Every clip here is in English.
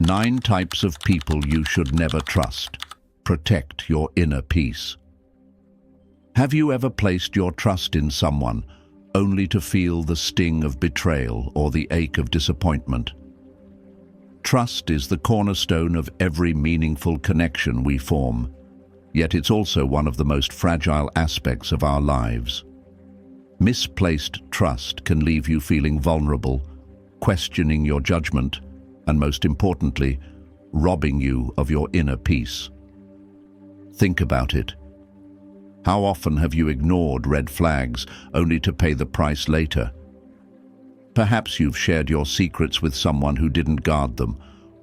9 types of people you should never trust. Protect your inner peace. Have you ever placed your trust in someone only to feel the sting of betrayal or the ache of disappointment? Trust is the cornerstone of every meaningful connection we form, yet it's also one of the most fragile aspects of our lives. Misplaced trust can leave you feeling vulnerable, questioning your judgment, and most importantly, robbing you of your inner peace. Think about it. How often have you ignored red flags only to pay the price later? Perhaps you've shared your secrets with someone who didn't guard them,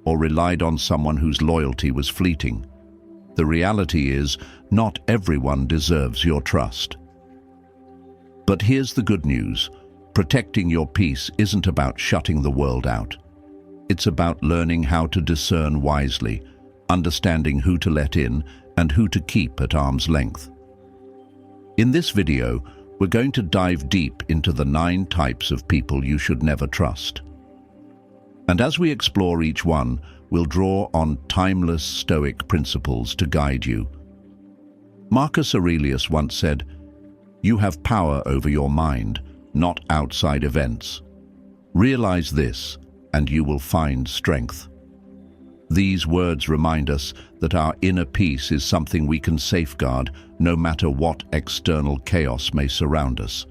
or relied on someone whose loyalty was fleeting. The reality is, not everyone deserves your trust. But here's the good news. Protecting your peace isn't about shutting the world out. It's about learning how to discern wisely, understanding who to let in and who to keep at arm's length. In this video, we're going to dive deep into the 9 types of people you should never trust. And as we explore each one, we'll draw on timeless Stoic principles to guide you. Marcus Aurelius once said, "You have power over your mind, not outside events. Realize this, and you will find strength." These words remind us that our inner peace is something we can safeguard no matter what external chaos may surround us.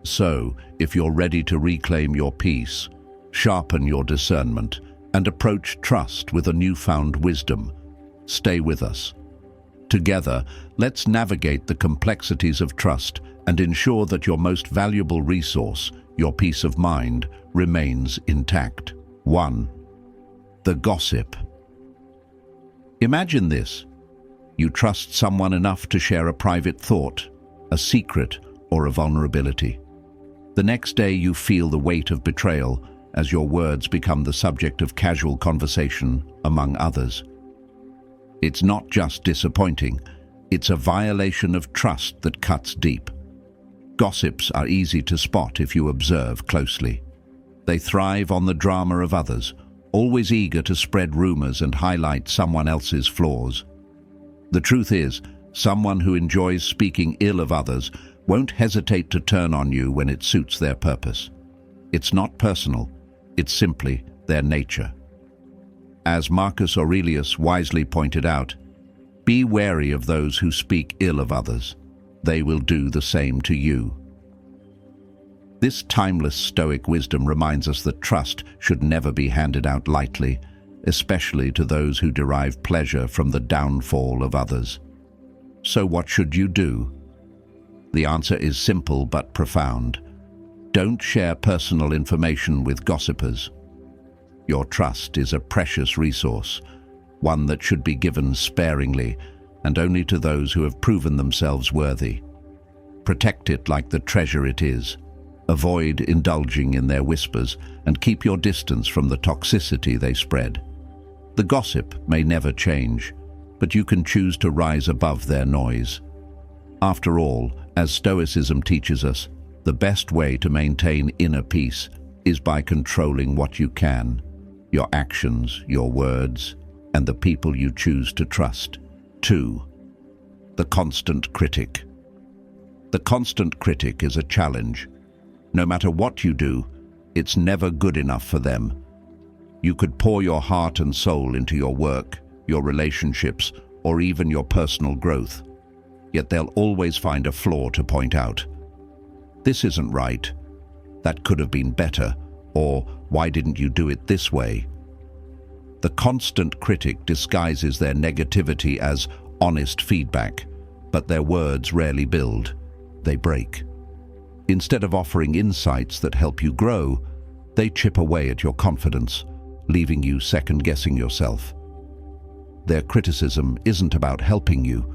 So, if you're ready to reclaim your peace, sharpen your discernment, and approach trust with a newfound wisdom, stay with us. Together, let's navigate the complexities of trust and ensure that your most valuable resource, your peace of mind, remains intact. 1. The gossip. Imagine this. You trust someone enough to share a private thought, a secret, or a vulnerability. The next day you feel the weight of betrayal as your words become the subject of casual conversation among others. It's not just disappointing, it's a violation of trust that cuts deep. Gossips are easy to spot if you observe closely. They thrive on the drama of others, always eager to spread rumors and highlight someone else's flaws. The truth is, someone who enjoys speaking ill of others won't hesitate to turn on you when it suits their purpose. It's not personal, it's simply their nature. As Marcus Aurelius wisely pointed out, be wary of those who speak ill of others. They will do the same to you. This timeless Stoic wisdom reminds us that trust should never be handed out lightly, especially to those who derive pleasure from the downfall of others. So what should you do? The answer is simple but profound. Don't share personal information with gossipers. Your trust is a precious resource, one that should be given sparingly and only to those who have proven themselves worthy. Protect it like the treasure it is. Avoid indulging in their whispers and keep your distance from the toxicity they spread. The gossip may never change, but you can choose to rise above their noise. After all, as Stoicism teaches us, the best way to maintain inner peace is by controlling what you can, your actions, your words, and the people you choose to trust. 2. The constant critic. The constant critic is a challenge. No matter what you do, it's never good enough for them. You could pour your heart and soul into your work, your relationships, or even your personal growth. Yet they'll always find a flaw to point out. This isn't right. That could have been better. Or, why didn't you do it this way? The constant critic disguises their negativity as honest feedback, but their words rarely build. They break. Instead of offering insights that help you grow, they chip away at your confidence, leaving you second-guessing yourself. Their criticism isn't about helping you.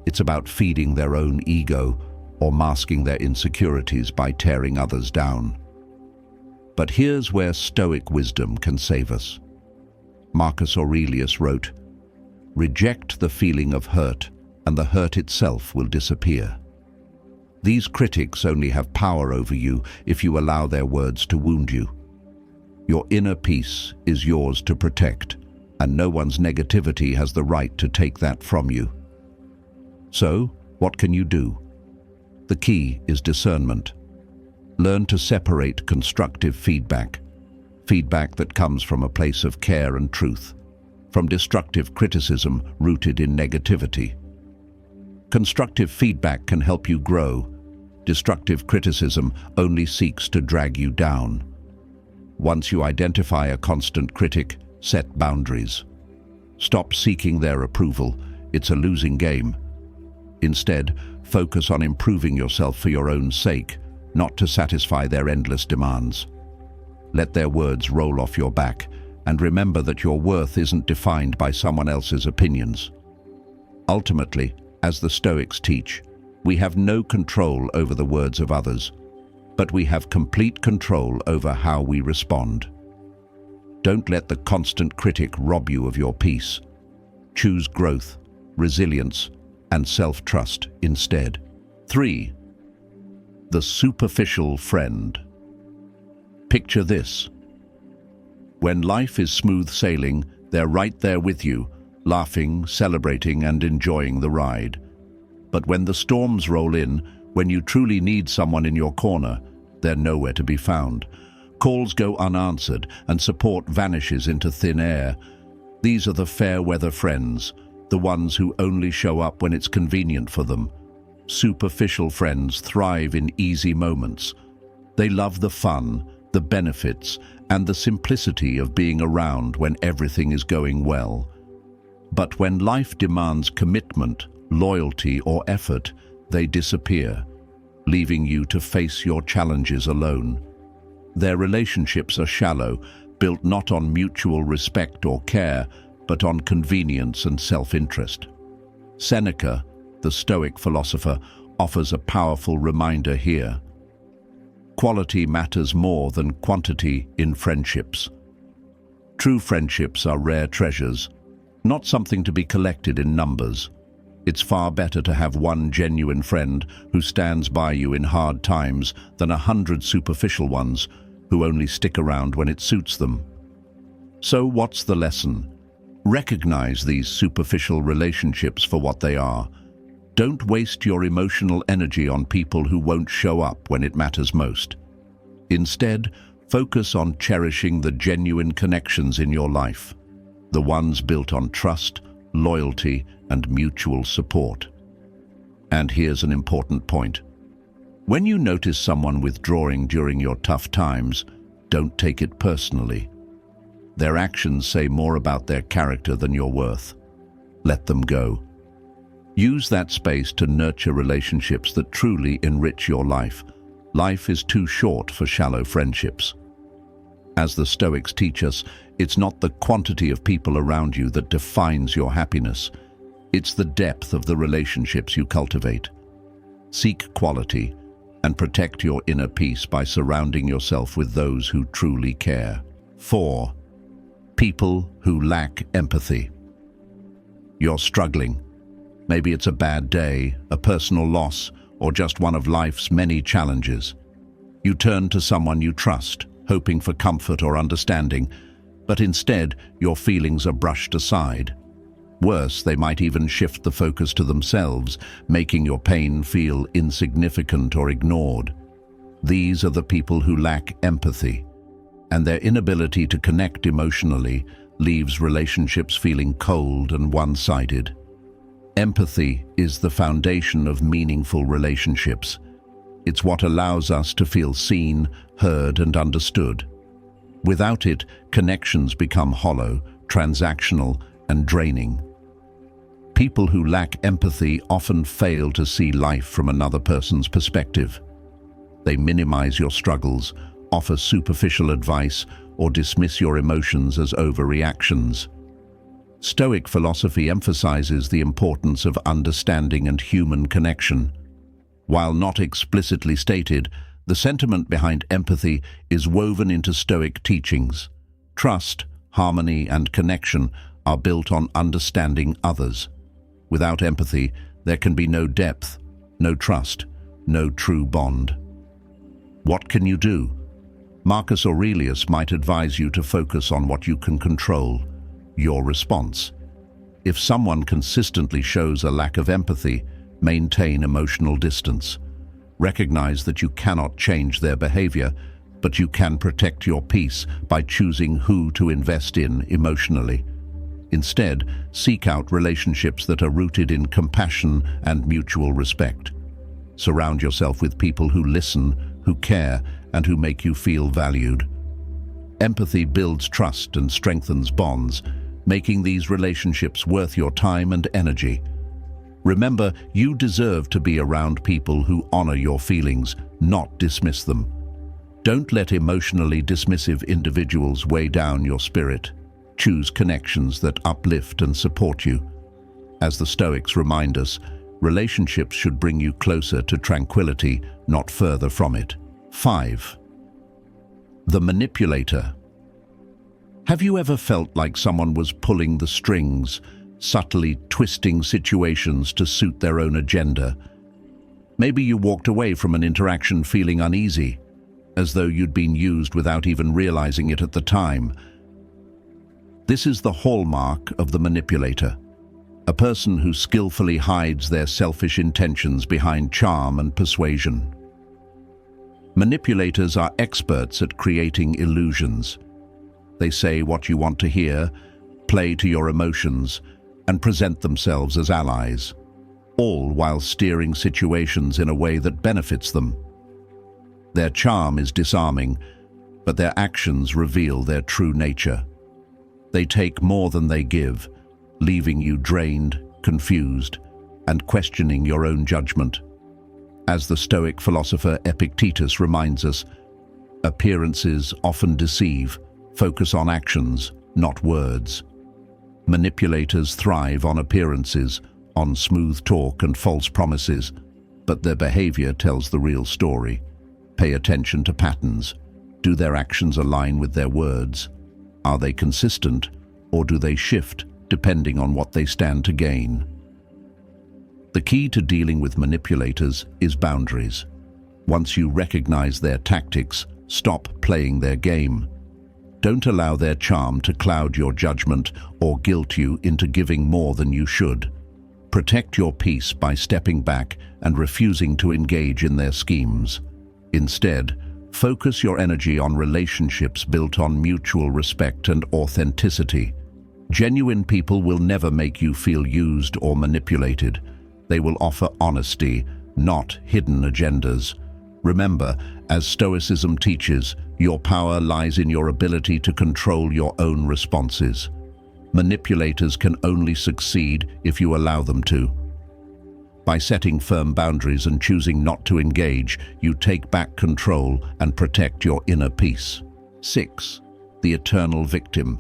It's about feeding their own ego or masking their insecurities by tearing others down. But here's where Stoic wisdom can save us. Marcus Aurelius wrote, "Reject the feeling of hurt, and the hurt itself will disappear." These critics only have power over you if you allow their words to wound you. Your inner peace is yours to protect, and no one's negativity has the right to take that from you. So, what can you do? The key is discernment. Learn to separate constructive feedback that comes from a place of care and truth, from destructive criticism rooted in negativity. Constructive feedback can help you grow. Destructive criticism only seeks to drag you down. Once you identify a constant critic, set boundaries. Stop seeking their approval. It's a losing game. Instead, focus on improving yourself for your own sake, not to satisfy their endless demands. Let their words roll off your back, and remember that your worth isn't defined by someone else's opinions. Ultimately, as the Stoics teach, we have no control over the words of others, but we have complete control over how we respond. Don't let the constant critic rob you of your peace. Choose growth, resilience, and self-trust instead. 3. The superficial friend. Picture this. When life is smooth sailing, they're right there with you, laughing, celebrating, and enjoying the ride. But when the storms roll in, when you truly need someone in your corner, they're nowhere to be found. Calls go unanswered, and support vanishes into thin air. These are the fair-weather friends, the ones who only show up when it's convenient for them. Superficial friends thrive in easy moments. They love the fun, the benefits, and the simplicity of being around when everything is going well. But when life demands commitment, loyalty, or effort, they disappear, leaving you to face your challenges alone. Their relationships are shallow, built not on mutual respect or care, but on convenience and self-interest. Seneca, the Stoic philosopher, offers a powerful reminder here. Quality matters more than quantity in friendships. True friendships are rare treasures, not something to be collected in numbers. It's far better to have one genuine friend who stands by you in hard times than 100 superficial ones who only stick around when it suits them. So what's the lesson? Recognize these superficial relationships for what they are. Don't waste your emotional energy on people who won't show up when it matters most. Instead, focus on cherishing the genuine connections in your life, the ones built on trust, loyalty, and mutual support. And here's an important point. When you notice someone withdrawing during your tough times, don't take it personally. Their actions say more about their character than your worth. Let them go. Use that space to nurture relationships that truly enrich your life. Life is too short for shallow friendships. As the Stoics teach us, it's not the quantity of people around you that defines your happiness. It's the depth of the relationships you cultivate. Seek quality and protect your inner peace by surrounding yourself with those who truly care. 4. People who lack empathy. You're struggling. Maybe it's a bad day, a personal loss, or just one of life's many challenges. You turn to someone you trust, hoping for comfort or understanding, but instead your feelings are brushed aside. Worse, they might even shift the focus to themselves, making your pain feel insignificant or ignored. These are the people who lack empathy, and their inability to connect emotionally leaves relationships feeling cold and one-sided. Empathy is the foundation of meaningful relationships. It's what allows us to feel seen, heard, and understood. Without it, connections become hollow, transactional, and draining. People who lack empathy often fail to see life from another person's perspective. They minimize your struggles, offer superficial advice, or dismiss your emotions as overreactions. Stoic philosophy emphasizes the importance of understanding and human connection. While not explicitly stated, the sentiment behind empathy is woven into Stoic teachings. Trust, harmony, and connection are built on understanding others. Without empathy, there can be no depth, no trust, no true bond. What can you do? Marcus Aurelius might advise you to focus on what you can control, your response. If someone consistently shows a lack of empathy, maintain emotional distance. Recognize that you cannot change their behavior, but you can protect your peace by choosing who to invest in emotionally. Instead, seek out relationships that are rooted in compassion and mutual respect. Surround yourself with people who listen, who care, and who make you feel valued. Empathy builds trust and strengthens bonds, making these relationships worth your time and energy. Remember, you deserve to be around people who honor your feelings, not dismiss them. Don't let emotionally dismissive individuals weigh down your spirit. Choose connections that uplift and support you. As the Stoics remind us, relationships should bring you closer to tranquility, not further from it. 5. The manipulator. Have you ever felt like someone was pulling the strings, subtly twisting situations to suit their own agenda? Maybe you walked away from an interaction feeling uneasy, as though you'd been used without even realizing it at the time. This is the hallmark of the manipulator, a person who skillfully hides their selfish intentions behind charm and persuasion. Manipulators are experts at creating illusions. They say what you want to hear, play to your emotions, and present themselves as allies, all while steering situations in a way that benefits them. Their charm is disarming, but their actions reveal their true nature. They take more than they give, leaving you drained, confused, and questioning your own judgment. As the Stoic philosopher Epictetus reminds us, appearances often deceive. Focus on actions, not words. Manipulators thrive on appearances, on smooth talk and false promises, but their behavior tells the real story. Pay attention to patterns. Do their actions align with their words? Are they consistent, or do they shift depending on what they stand to gain? The key to dealing with manipulators is boundaries. Once you recognize their tactics, stop playing their game. Don't allow their charm to cloud your judgment or guilt you into giving more than you should. Protect your peace by stepping back and refusing to engage in their schemes. Instead, focus your energy on relationships built on mutual respect and authenticity. Genuine people will never make you feel used or manipulated. They will offer honesty, not hidden agendas. Remember, as Stoicism teaches, your power lies in your ability to control your own responses. Manipulators can only succeed if you allow them to. By setting firm boundaries and choosing not to engage, you take back control and protect your inner peace. 6. The eternal victim.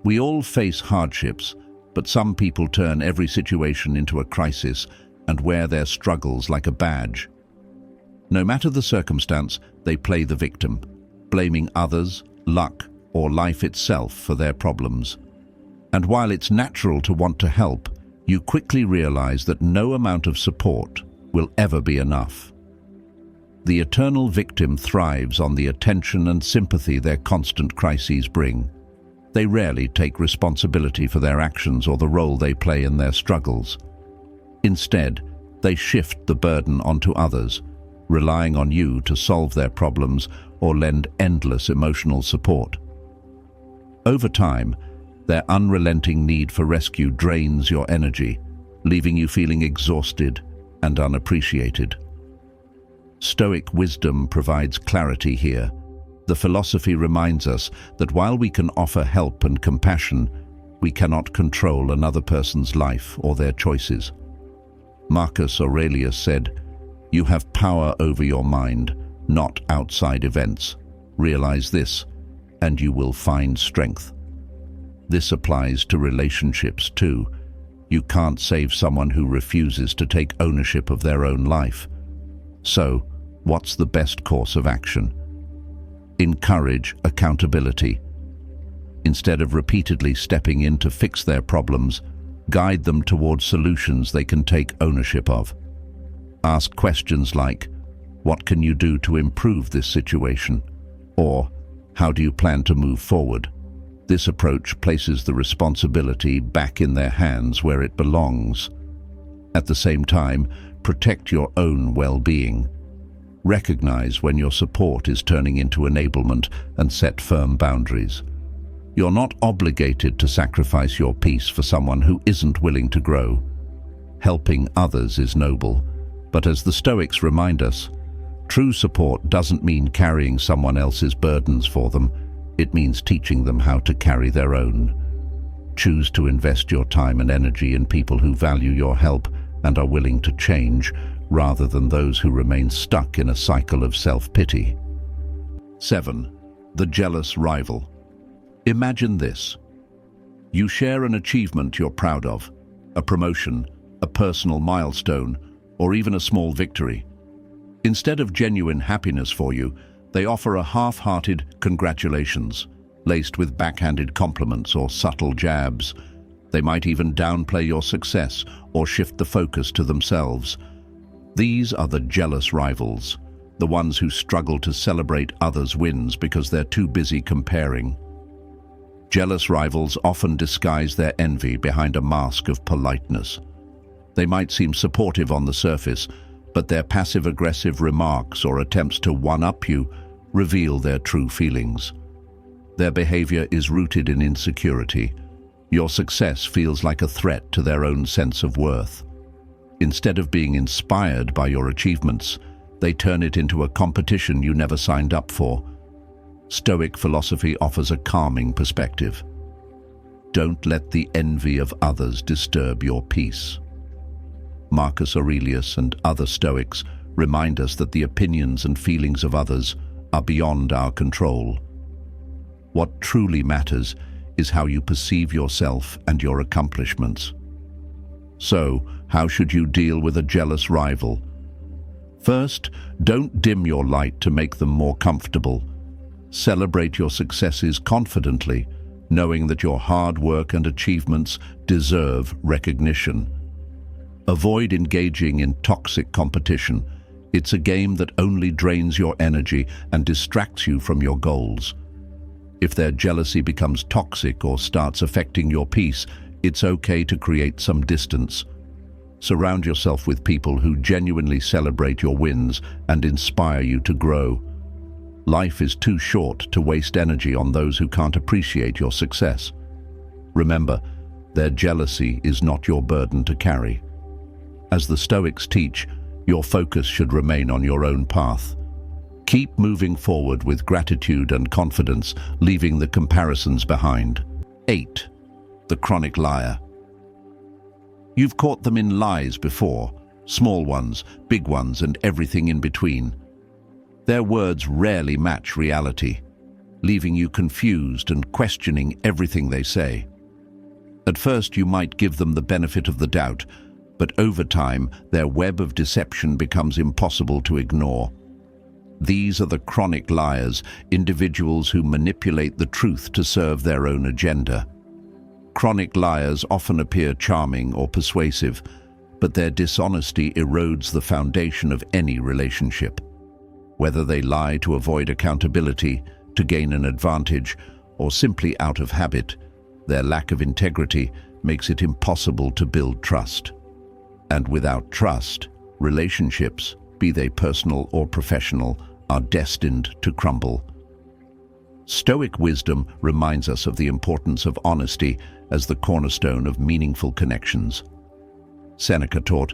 We all face hardships, but some people turn every situation into a crisis and wear their struggles like a badge. No matter the circumstance, they play the victim, blaming others, luck, or life itself for their problems. And while it's natural to want to help, you quickly realize that no amount of support will ever be enough. The eternal victim thrives on the attention and sympathy their constant crises bring. They rarely take responsibility for their actions or the role they play in their struggles. Instead, they shift the burden onto others, relying on you to solve their problems or lend endless emotional support. Over time, their unrelenting need for rescue drains your energy, leaving you feeling exhausted and unappreciated. Stoic wisdom provides clarity here. The philosophy reminds us that while we can offer help and compassion, we cannot control another person's life or their choices. Marcus Aurelius said, "You have power over your mind, not outside events. Realize this, and you will find strength." This applies to relationships too. You can't save someone who refuses to take ownership of their own life. So, what's the best course of action? Encourage accountability. Instead of repeatedly stepping in to fix their problems, guide them towards solutions they can take ownership of. Ask questions like, "What can you do to improve this situation?" Or, how do you plan to move forward? This approach places the responsibility back in their hands where it belongs. At the same time, protect your own well-being. Recognize when your support is turning into enablement and set firm boundaries. You're not obligated to sacrifice your peace for someone who isn't willing to grow. Helping others is noble, but as the Stoics remind us, true support doesn't mean carrying someone else's burdens for them. It means teaching them how to carry their own. Choose to invest your time and energy in people who value your help and are willing to change, rather than those who remain stuck in a cycle of self-pity. 7. The jealous rival. Imagine this. You share an achievement you're proud of, a promotion, a personal milestone, or even a small victory. Instead of genuine happiness for you, they offer a half-hearted congratulations, laced with backhanded compliments or subtle jabs. They might even downplay your success or shift the focus to themselves. These are the jealous rivals, the ones who struggle to celebrate others' wins because they're too busy comparing. Jealous rivals often disguise their envy behind a mask of politeness. They might seem supportive on the surface, but their passive-aggressive remarks or attempts to one-up you reveal their true feelings. Their behavior is rooted in insecurity. Your success feels like a threat to their own sense of worth. Instead of being inspired by your achievements, they turn it into a competition you never signed up for. Stoic philosophy offers a calming perspective. Don't let the envy of others disturb your peace. Marcus Aurelius and other Stoics remind us that the opinions and feelings of others are beyond our control. What truly matters is how you perceive yourself and your accomplishments. So, how should you deal with a jealous rival? First, don't dim your light to make them more comfortable. Celebrate your successes confidently, knowing that your hard work and achievements deserve recognition. Avoid engaging in toxic competition. It's a game that only drains your energy and distracts you from your goals. If their jealousy becomes toxic or starts affecting your peace, it's okay to create some distance. Surround yourself with people who genuinely celebrate your wins and inspire you to grow. Life is too short to waste energy on those who can't appreciate your success. Remember, their jealousy is not your burden to carry. As the Stoics teach, your focus should remain on your own path. Keep moving forward with gratitude and confidence, leaving the comparisons behind. 8. The chronic liar. You've caught them in lies before, small ones, big ones, and everything in between. Their words rarely match reality, leaving you confused and questioning everything they say. At first, you might give them the benefit of the doubt, but over time, their web of deception becomes impossible to ignore. These are the chronic liars, individuals who manipulate the truth to serve their own agenda. Chronic liars often appear charming or persuasive, but their dishonesty erodes the foundation of any relationship. Whether they lie to avoid accountability, to gain an advantage, or simply out of habit, their lack of integrity makes it impossible to build trust. And without trust, relationships, be they personal or professional, are destined to crumble. Stoic wisdom reminds us of the importance of honesty as the cornerstone of meaningful connections. Seneca taught,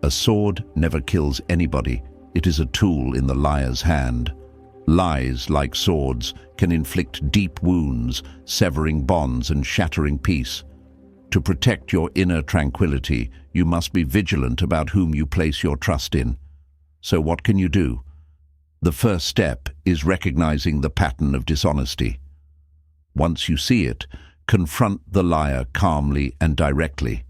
"A sword never kills anybody, it is a tool in the liar's hand." Lies, like swords, can inflict deep wounds, severing bonds and shattering peace. To protect your inner tranquility, you must be vigilant about whom you place your trust in. So what can you do? The first step is recognizing the pattern of dishonesty. Once you see it, confront the liar calmly and directly.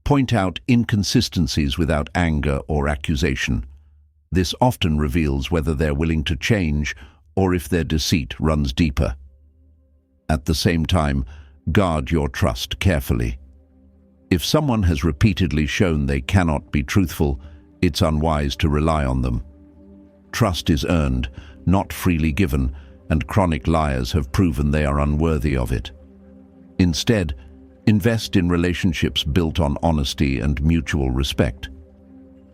Point out inconsistencies without anger or accusation. This often reveals whether they're willing to change or if their deceit runs deeper. At the same time, guard your trust carefully. If someone has repeatedly shown they cannot be truthful, it's unwise to rely on them. Trust is earned, not freely given, and chronic liars have proven they are unworthy of it. Instead, invest in relationships built on honesty and mutual respect.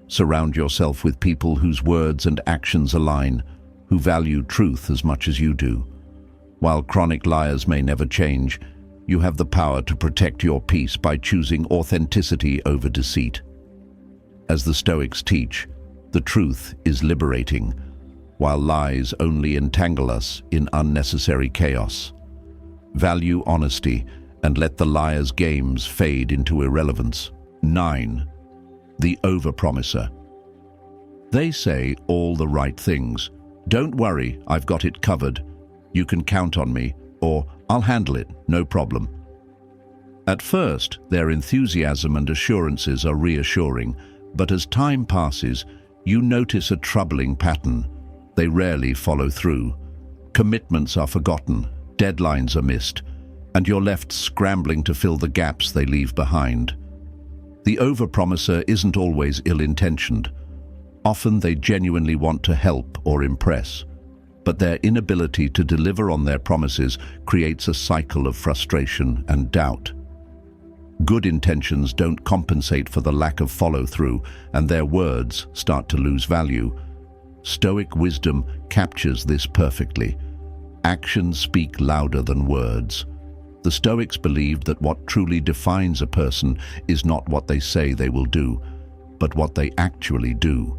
Surround yourself with people whose words and actions align, who value truth as much as you do. While chronic liars may never change, you have the power to protect your peace by choosing authenticity over deceit. As the Stoics teach, the truth is liberating, while lies only entangle us in unnecessary chaos. Value honesty and let the liar's games fade into irrelevance. 9. The overpromiser. They say all the right things. Don't worry, I've got it covered. You can count on me, or I'll handle it, no problem. At first, their enthusiasm and assurances are reassuring, but as time passes, you notice a troubling pattern. They rarely follow through. Commitments are forgotten, deadlines are missed, and you're left scrambling to fill the gaps they leave behind. The overpromiser isn't always ill-intentioned. Often they genuinely want to help or impress, but their inability to deliver on their promises creates a cycle of frustration and doubt. Good intentions don't compensate for the lack of follow-through, and their words start to lose value. Stoic wisdom captures this perfectly. Actions speak louder than words. The Stoics believed that what truly defines a person is not what they say they will do, but what they actually do.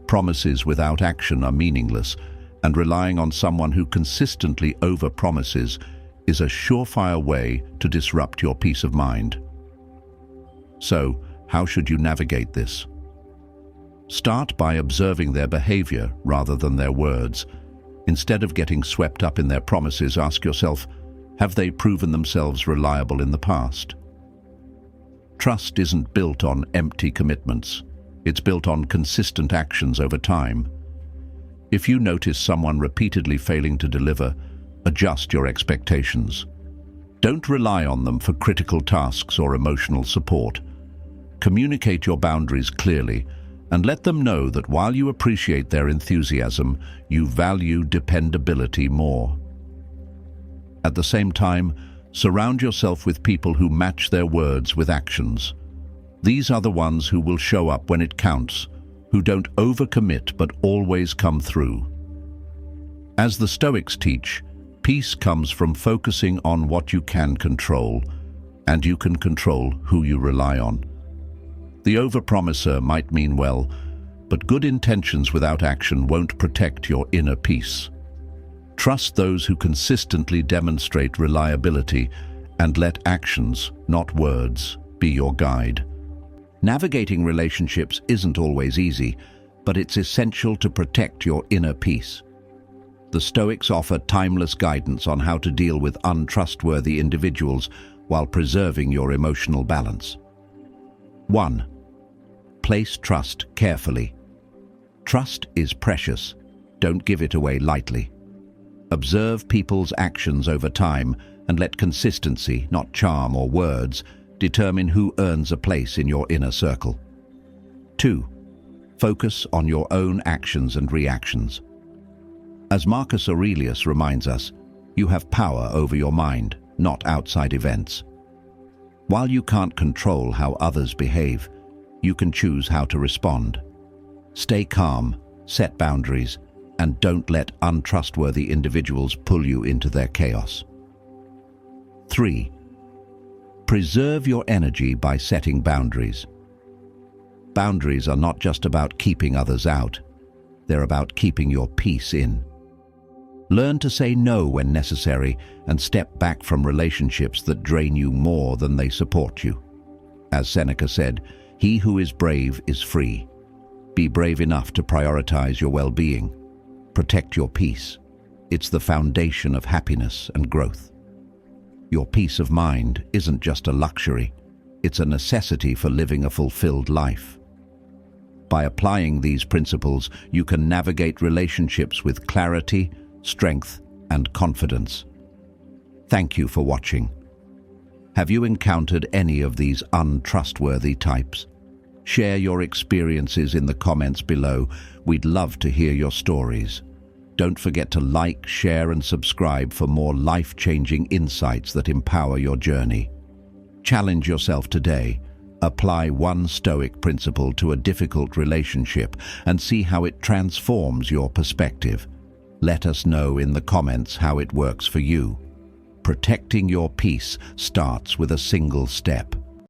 Promises without action are meaningless, and relying on someone who consistently overpromises is a surefire way to disrupt your peace of mind. So, how should you navigate this? Start by observing their behavior rather than their words. Instead of getting swept up in their promises, ask yourself, have they proven themselves reliable in the past? Trust isn't built on empty commitments. It's built on consistent actions over time. If you notice someone repeatedly failing to deliver, adjust your expectations. Don't rely on them for critical tasks or emotional support. Communicate your boundaries clearly and let them know that while you appreciate their enthusiasm, you value dependability more. At the same time, surround yourself with people who match their words with actions. These are the ones who will show up when it counts, who don't overcommit but always come through. As the Stoics teach, peace comes from focusing on what you can control, and you can control who you rely on. The overpromiser might mean well, but good intentions without action won't protect your inner peace. Trust those who consistently demonstrate reliability and let actions, not words, be your guide. Navigating relationships isn't always easy, but it's essential to protect your inner peace. The Stoics offer timeless guidance on how to deal with untrustworthy individuals while preserving your emotional balance. 1. Place trust carefully. Trust is precious. Don't give it away lightly. Observe people's actions over time and let consistency, not charm or words, determine who earns a place in your inner circle. 2. Focus on your own actions and reactions. As Marcus Aurelius reminds us, you have power over your mind, not outside events. While you can't control how others behave, you can choose how to respond. Stay calm, set boundaries, and don't let untrustworthy individuals pull you into their chaos. 3. Preserve your energy by setting boundaries. Boundaries are not just about keeping others out. They're about keeping your peace in. Learn to say no when necessary and step back from relationships that drain you more than they support you. As Seneca said, "He who is brave is free." Be brave enough to prioritize your well-being. Protect your peace. It's the foundation of happiness and growth. Your peace of mind isn't just a luxury. It's a necessity for living a fulfilled life. By applying these principles, you can navigate relationships with clarity, strength, and confidence. Thank you for watching. Have you encountered any of these untrustworthy types? Share your experiences in the comments below. We'd love to hear your stories. Don't forget to like, share, and subscribe for more life-changing insights that empower your journey. Challenge yourself today. Apply one Stoic principle to a difficult relationship and see how it transforms your perspective. Let us know in the comments how it works for you. Protecting your peace starts with a single step.